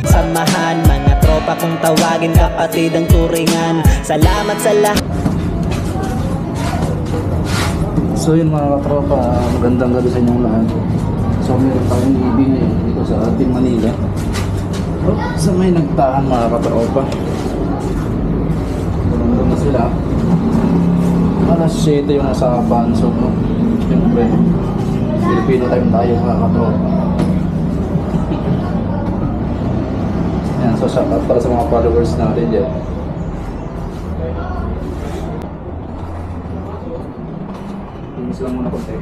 samahan. Mga tropa kung tawagin, kapatid ang turingan. Salamat sa lahat. So yun mga katropa, magandang gabi sa inyong lahat. So meron tayong ibigay dito sa ating Manila. Sa may nagtaan mga katropa. Doon na sila. Alas 7 yung usapan. So siyempre Filipino time tayo mga katropa. Yan, so shout out para sa mga followers natin dyan. Tinis lang muna konti.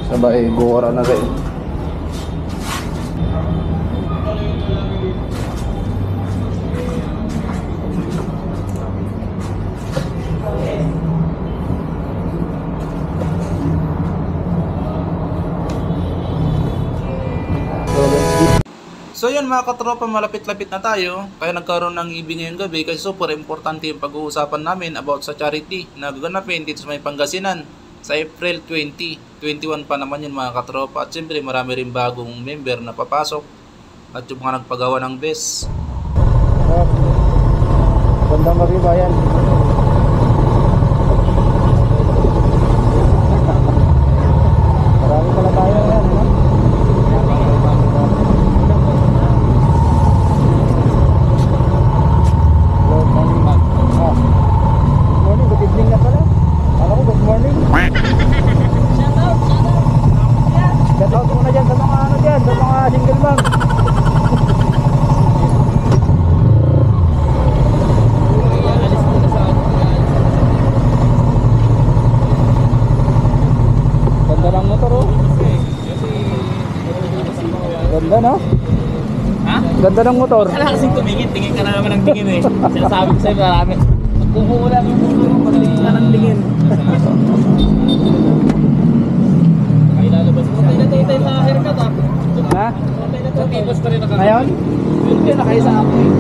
Sabay, gora na rin. So yun mga katropa, malapit-lapit na tayo. Kaya nagkaroon ng EB ngayong gabi kasi super importante yung pag-uusapan namin about sa charity na gaganapin dito sa may Pangasinan sa April 2021 pa naman yun mga katropa. At siyempre marami rin bagong member na papasok at yung mga nagpagawa ng best. Bandang Maribayan. Marami pala tayo yan, no? Ganda no? Ha? Ganda ng motor. Kala kasing tumingin, tingin ka na naman ng tingin eh. Sinasabi ko sa'yo marami. Magkukuha lang yung motor mo, pagtingin ka ng tingin. Ay lalabas mo. Tatay sa haircut ah. Ha? Sa tipos pa rin nakakita. Ngayon? Hindi, nakaisa ako eh.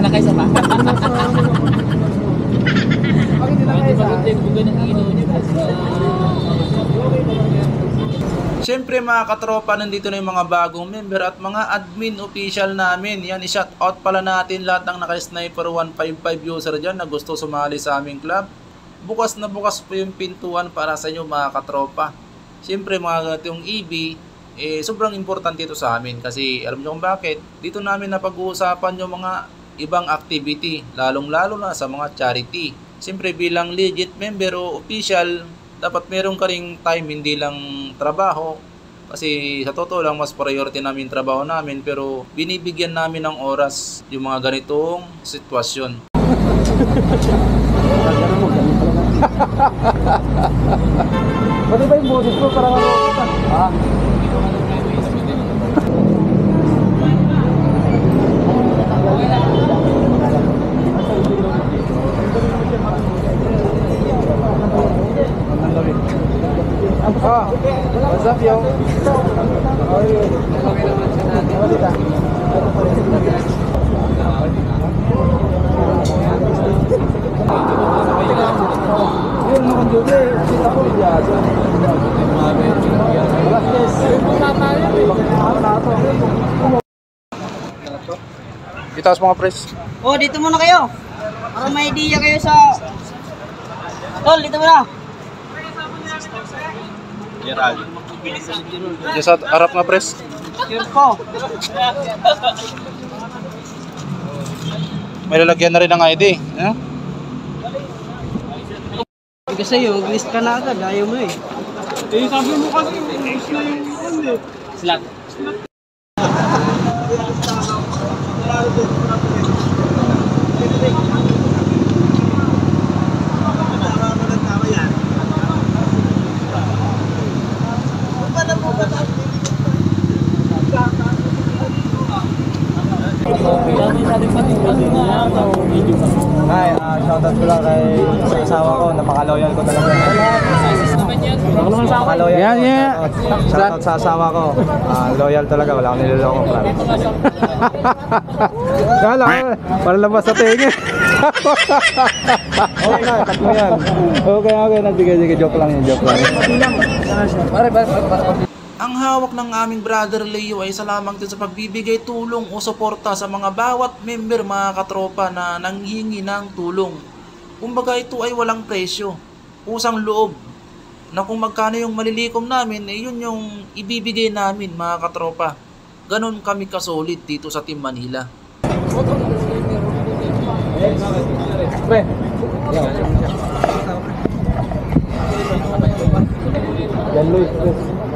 Nakaisa pa? Bakit hindi nakaisa? Bakit hindi buga ng ilaw niya? Siyempre mga katropa, nandito na yung mga bagong member at mga admin official namin. Yan, i-shout out pala natin lahat ng naka-sniper 155 user dyan na gusto sumali sa aming club. Bukas na bukas po yung pintuan para sa inyo mga katropa. Siyempre mga yung EB, sobrang importante ito sa amin kasi alam nyo kung bakit. Dito namin napag-uusapan yung mga ibang activity, lalong-lalo na sa mga charity. Siyempre bilang legit member o official, dapat meron ka ring time, hindi lang trabaho. Kasi sa totoo lang, mas priority namin trabaho namin, pero binibigyan namin ng oras yung mga ganitong sitwasyon. Pwede ba yung boses ko para makakita? Ha? What's up, yo? How are you? Yun, nakandubi. Sita ko rin yan. Itaas mga press. Oh, dito muna kayo. Para may idea kayo sa... Tol, dito muna. Diyan sa harap nga press. Cheers po. May lalagyan na rin ng ID. Kasi yung list ka na agad, ayaw mo eh. Eh, sabi mo kasi list na yung ano eh. Slot. Hi, shoutout ko lang kay sa asawa ko, napaka-loyal ko talaga. Napaka-loyal. Yan, yan. Shoutout sa asawa ko. Loyal talaga, wala akong niloloko. Kala ko, para labas sa tingin. Okay na, cut mo yan. Okay, nagbigay-bigay. Joke lang yun, joke lang. Ang hawak ng aming brother Leo ay lamang din sa pagbibigay tulong o suporta sa mga bawat member mga katropa na nanghingi ng tulong. Kumbaga ito ay walang presyo, pusang loob, na kung magkano yung malilikom namin, yun yung ibibigay namin mga katropa. Ganon kami kasolid dito sa Team Manila.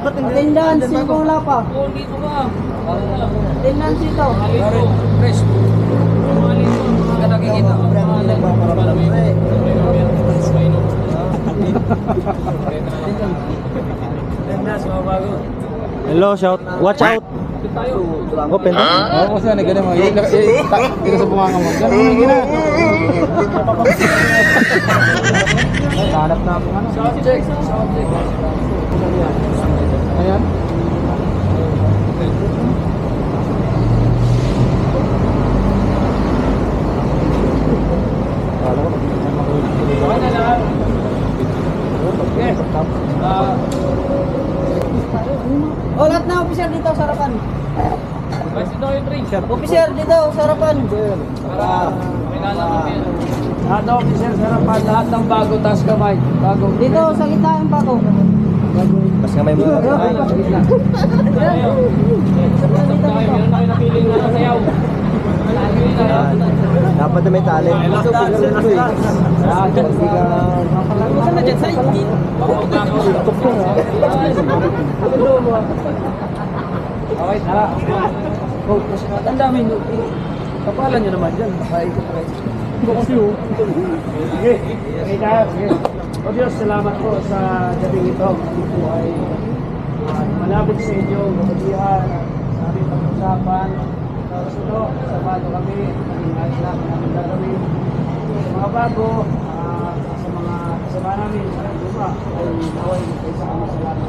Attendance, sino wala pa? Attendance ito. Hello, shout. Watch out. Open. Oo, kasi ganun mo. Ito sa bunganga mo. Ganun mo gina. Hanap na ako ano. Sound check. Ayan. Oh, lahat na officer dito sa harapan. Officer dito sa harapan. Lahat ng officer sa harapan, lahat ng bago, taas kamay. Bago. Dito sa gitna yung bago. Mas kamay mo. Meron na kayo napiling na sayaw. Dapat na may talent. Saan na dyan? Sa hindi. Okay, tara. Oh, ang dami nyo. Kapalan nyo naman dyan. Sige. Okay tayo. Sige. O Diyos, salamat po sa gabing ito. Ito po ay malapit sa inyo, kapatihan, sa aming pag-usapan. Suno, sabado kami, naging ayos lang ang aming gagawin. Sa mga bago, sa mga kasama namin, sa luma, ay naway kayo sa kami sa lahat.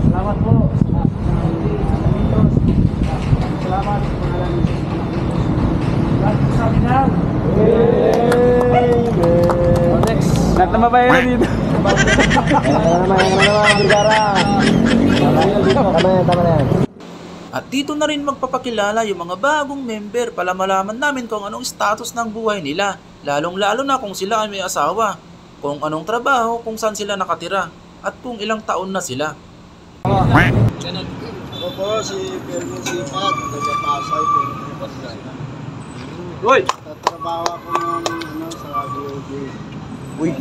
Salamat po sa hindi sa Diyos. Salamat sa mga lang. Salamat po sa amin na. Next. Lahat na mabayan na dito. Tama na yan. At dito na rin magpapakilala yung mga bagong member para malaman namin kung anong status ng buhay nila. Lalong-lalo na kung sila ay may asawa, kung anong trabaho, kung saan sila nakatira, at kung ilang taon na sila. Ako po si Fermin Sipat, taga Pasay, Pilipinas. Uy! Tatrabaho ako ng sa DOJ. Uy.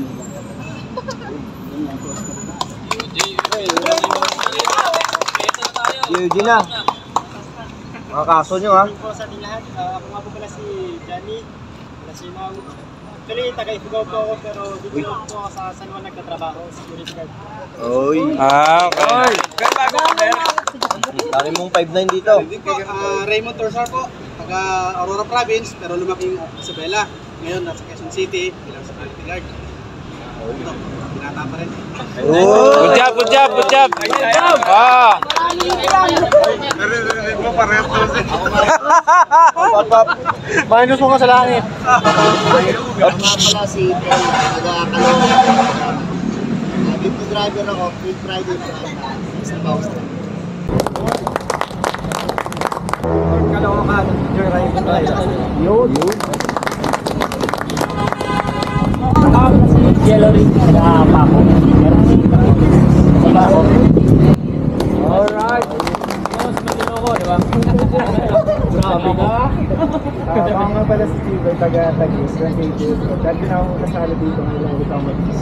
Eugene na. Mga kaso nyo ha. Po sa ating lahat, ako nga po pala si Johnny, pala si Ma'am. Actually, taga-Ifugao po ako, pero dito lang po ako sa San Juan nagtatrabaho, security guard. Oy. Okay. Dami mong 5'9 dito. Raymond Torsar po, taga Aurora Province, pero lumaki yung Isabela. Ngayon, nasa Quezon City, bilang security guard. Ito, pinata pa rin. Good job, good job, good job. Ah. Minus mo ka sa langit. Pala si Tel, taga-Kalawang. Dito driver ako, free Friday pa sa Bawas. Kalawang yun. Yellow ring sa Paco. Alright. Mas matino ko, di ba? Grabe ka. Ako nga pala si Chico, taga-Tagis, 28. Dati na ako kasali dito ng ilang utang mag-is.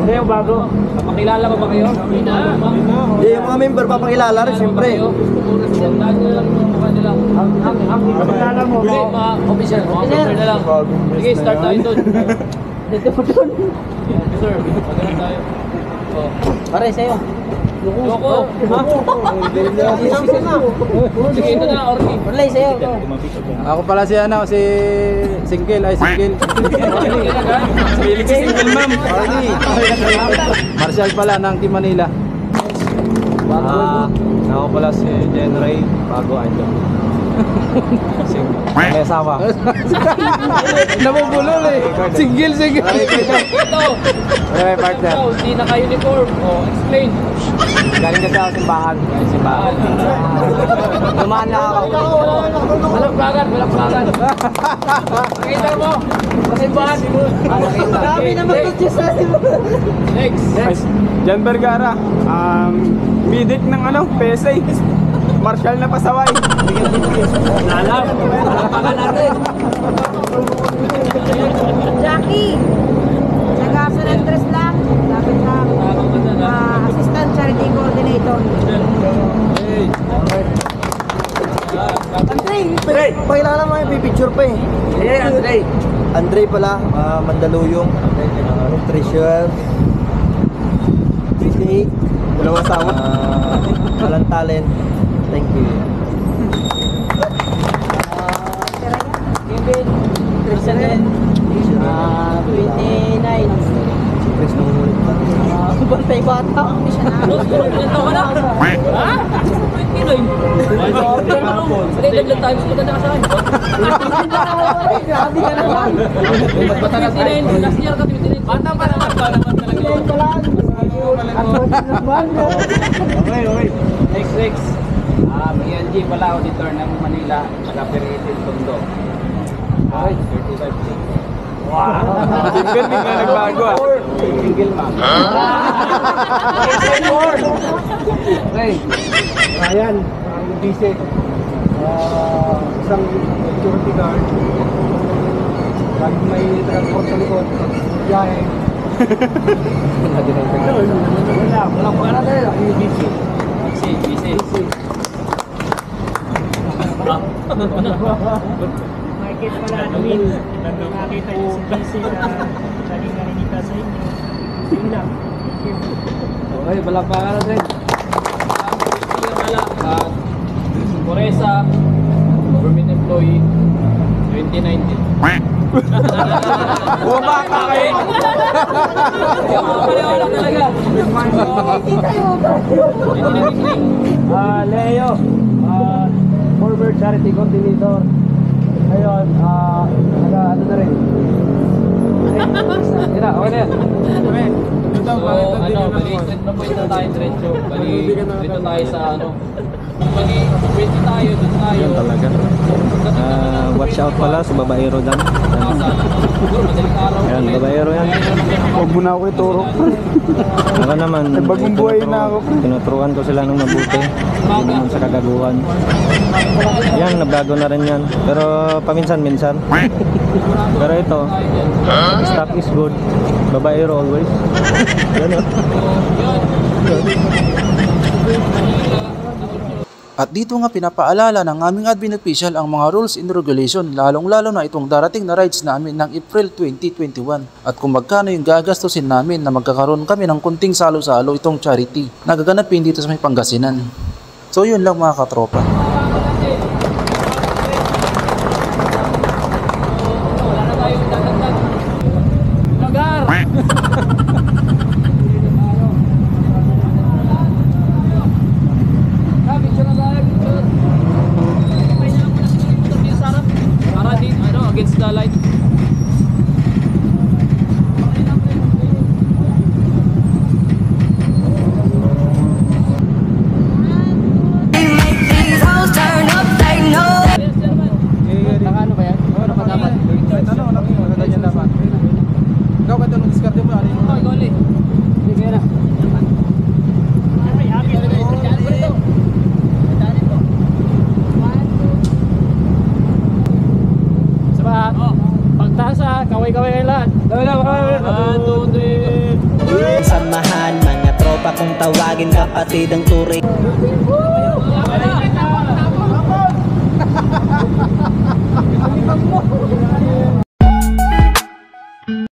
Hindi yung bago. Pakilala pa ba kayo? Hindi na. Hindi, yung mga member papakilala rin, siyempre. Ang pakilala mo, mga officer, mga officer na lang. Sige, start tayo doon. Dito po doon. Sir, magandang tayo. Pare, sa'yo. Loko. Sige, ito na, Orly. Pare, sa'yo. Ako pala si ano, si Single, ay Single. Single si Single, ma'am. Marshall pala ng Team Manila. Ako pala si Jenray, bago idol. May asawa. Nabubulol eh. Single. Ito. May partner. Ikaw, hindi naka-uniform. O, explain. Galing kasi ako simbahan. Simbahan. Dumaan lang ako. Walang plagan. Nakita mo. Masimbahan. Grabe naman ito sa Next. Jan Vergara. Bidik ng PSA. Marshall na pasaway. Lalam. Palakpakan natin. Jackie, taga San Andres lang, lapit lang. Assistant Charity Coordinator. Andre, pakilala mo yung picture pa eh. Andre pala, Mandaluyong, treasure, 58, dalawang asawa, walang talent. Thank you. Kevin, treasure, 29. Chris nung ulit pa. Bantay bata. Ilan taon ka na? Ha? 29. Ilan times mo na nakasahan? Grabe ka naman. Last year ka 29. Bata pa naman talaga. Okay. Next. PNG pala, auditor ng Manila, taga-Peritin Tondo. 35. Wow! Single din na nagbago Single ma'am. Okay. Ayan, ang visit. Isang security guard. Lagi may transport sa likod. Biyahe. Walang pangalan tayo. Ang visit. Busy. Market pala admin. Nakita niyo si BC na laging naninita sa inyo. Yun lang. Okay, balakpakan natin. Coresa, government employee, 2019. Bumaba ka kayo! Pareho lang talaga. 2019. Leo, former charity coordinator. Ngayon, ano na rin. Tira, okay na yan. So, balik na po ito tayo diretso. Dito tayo sa Bali, 20 tayo, dito tayo. Yan talaga. Watch out pala sa babaero dyan. Yan, babaero yan. Huwag mo na ako ituro. Ako naman, Bagong buhay na ako. tinuturuan ko sila ng mabuti. Hindi naman sa kagaguhan. Yan, nabago na rin yan. Pero paminsan-minsan. Pero ito, stock is good. Babaero always. Yan o. At dito nga pinapaalala ng aming admin official ang mga rules and regulation, lalong-lalo na itong darating na rides namin ng April 2021 at kung magkano yung gagastusin namin na magkakaroon kami ng kunting salo-salo itong charity na gaganapin dito sa may Pangasinan. So yun lang mga katropa. Against the light. Nakano ba yan? Oo, nakadapat. Maganda niyan dapat. Ikaw ba ito nung diskarte mo? Ikaw ulit. Sige na. Pagtasa, kaway-kaway kayo lahat. Samahan, mga tropa kung tawagin kapatid ang turing.